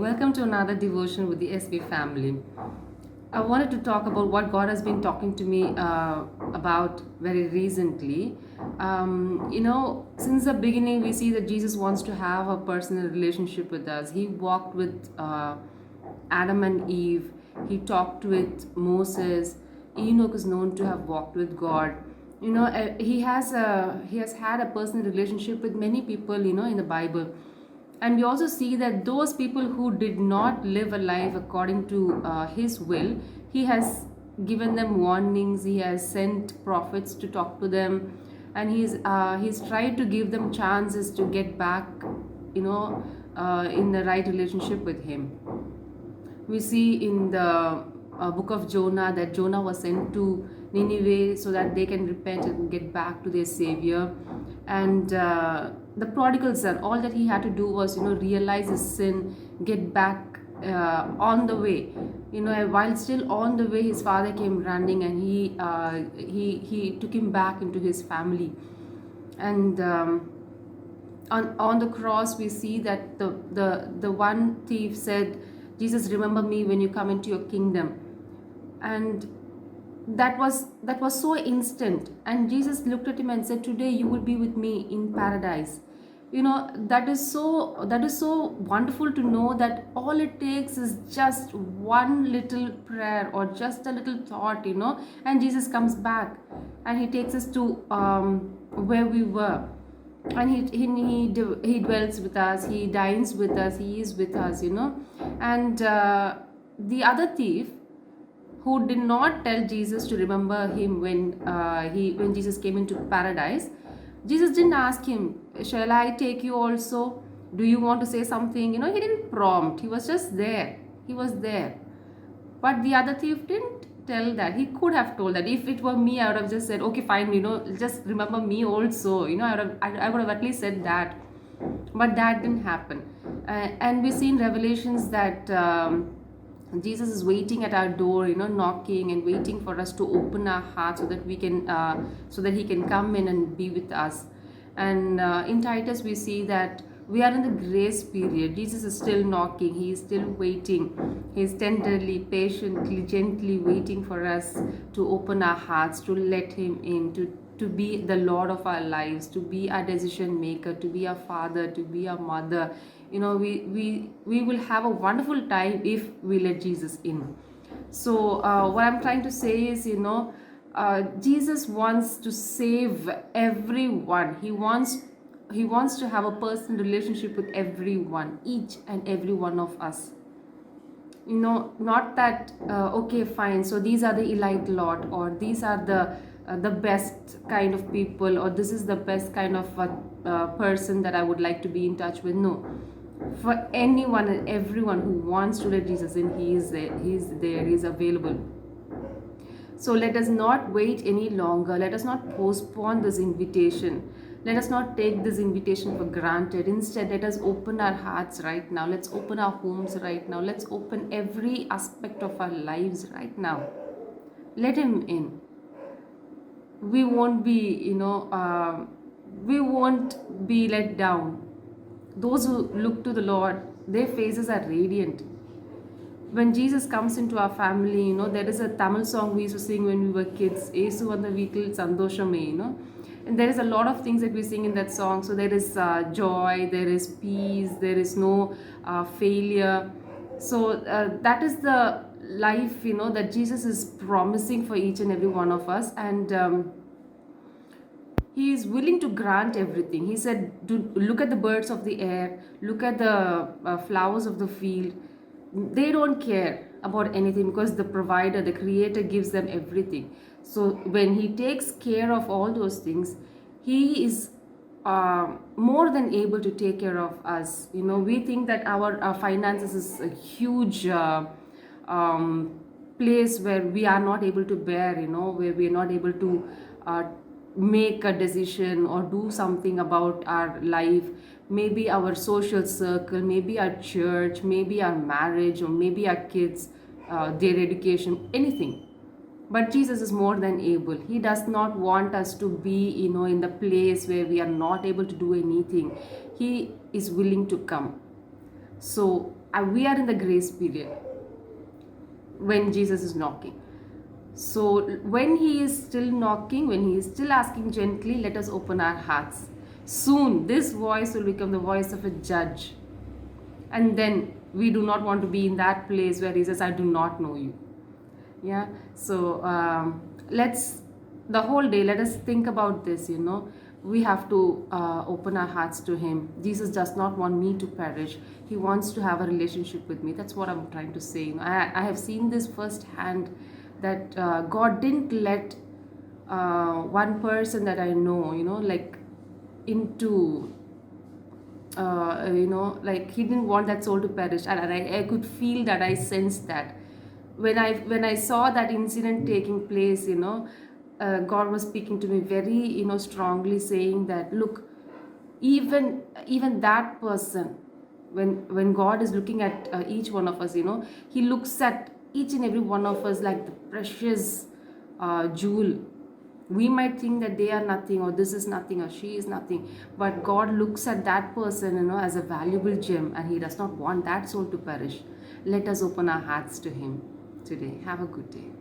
Welcome to another devotion with the SB family. I wanted to talk about what God has been talking to me about very recently. Since the beginning, we see that Jesus wants to have a personal relationship with us. He walked with Adam and Eve, he talked with Moses. Enoch is known to have walked with God. He has had a personal relationship with many people, in the Bible. And we also see that those people who did not live a life according to his will, he has given them warnings, he has sent prophets to talk to them, and he's tried to give them chances to get back, in the right relationship with him. We see in the book of Jonah that Jonah was sent to Nineveh so that they can repent and get back to their Savior. And the prodigal son, all that he had to do was, realize his sin, get back on the way. While still on the way, his father came running, and he took him back into his family. And on the cross, we see that the one thief said, Jesus, remember me when you come into your kingdom. And that was so instant, and Jesus looked at him and said, today you will be with me in paradise. That is so wonderful to know that all it takes is just one little prayer or just a little thought, and Jesus comes back and he takes us to where we were. And he dwells with us, he dines with us, he is with us. And the other thief, who did not tell Jesus to remember him when Jesus came into paradise, Jesus didn't ask him, shall I take you also? Do you want to say something? He didn't prompt. He was just there. He was there. But the other thief didn't tell that. He could have told that. If it were me, I would have just said, okay, fine, just remember me also. I would have at least said that. But that didn't happen. And we see in Revelations that Jesus is waiting at our door, knocking and waiting for us to open our hearts so that he can come in and be with us. And in Titus, we see that we are in the grace period. Jesus is still knocking. He is still waiting. He is tenderly, patiently, gently waiting for us to open our hearts, to let him in, to be the Lord of our lives, to be our decision maker, to be our father, to be our mother. We will have a wonderful time if we let Jesus in. So what I'm trying to say is, Jesus wants to save everyone. He wants to have a personal relationship with everyone, each and every one of us. Not that okay, fine, so these are the elite lot, or these are the best kind of people, or this is the best kind of person that I would like to be in touch with. No, for anyone and everyone who wants to let Jesus in, he is there, he is available. So let us not wait any longer. Let us not postpone this invitation. Let us not take this invitation for granted. Instead, let us open our hearts right now. Let's open our homes right now. Let's open every aspect of our lives right now. Let him in. We won't be, we won't be let down. Those who look to the Lord, their faces are radiant. When Jesus comes into our family, there is a Tamil song we used to sing when we were kids, Yesu vanda veetil sandoshame, and there is a lot of things that we sing in that song. So there is joy, there is peace, there is no failure. So that is the life, that Jesus is promising for each and every one of us. And he is willing to grant everything. He said, look at the birds of the air, look at the flowers of the field. They don't care about anything because the provider, the creator, gives them everything. So when he takes care of all those things, he is more than able to take care of us. We think that our finances is a huge place where we are not able to bear, where we are not able to make a decision or do something about our life. Maybe our social circle, maybe our church, maybe our marriage, or maybe our kids, their education, anything. But Jesus is more than able. He does not want us to be, in the place where we are not able to do anything. He is willing to come. So We are in the grace period when Jesus is knocking. So when he is still knocking, when he is still asking gently, let us open our hearts. Soon this voice will become the voice of a judge. And then we do not want to be in that place where he says, I do not know you. Yeah. So let's, the whole day, let us think about this, we have to open our hearts to him. Jesus does not want me to perish. He wants to have a relationship with me. That's what I'm trying to say. I have seen this firsthand, that God didn't let one person that I know, like into like he didn't want that soul to perish, and I could feel that. I sensed that when I saw that incident taking place, God was speaking to me very, strongly, saying that, look, even that person, when God is looking at each one of us, he looks at each and every one of us like the precious jewel. We might think that they are nothing, or this is nothing, or she is nothing, but God looks at that person, as a valuable gem, and he does not want that soul to perish. Let us open our hearts to him today. Have a good day.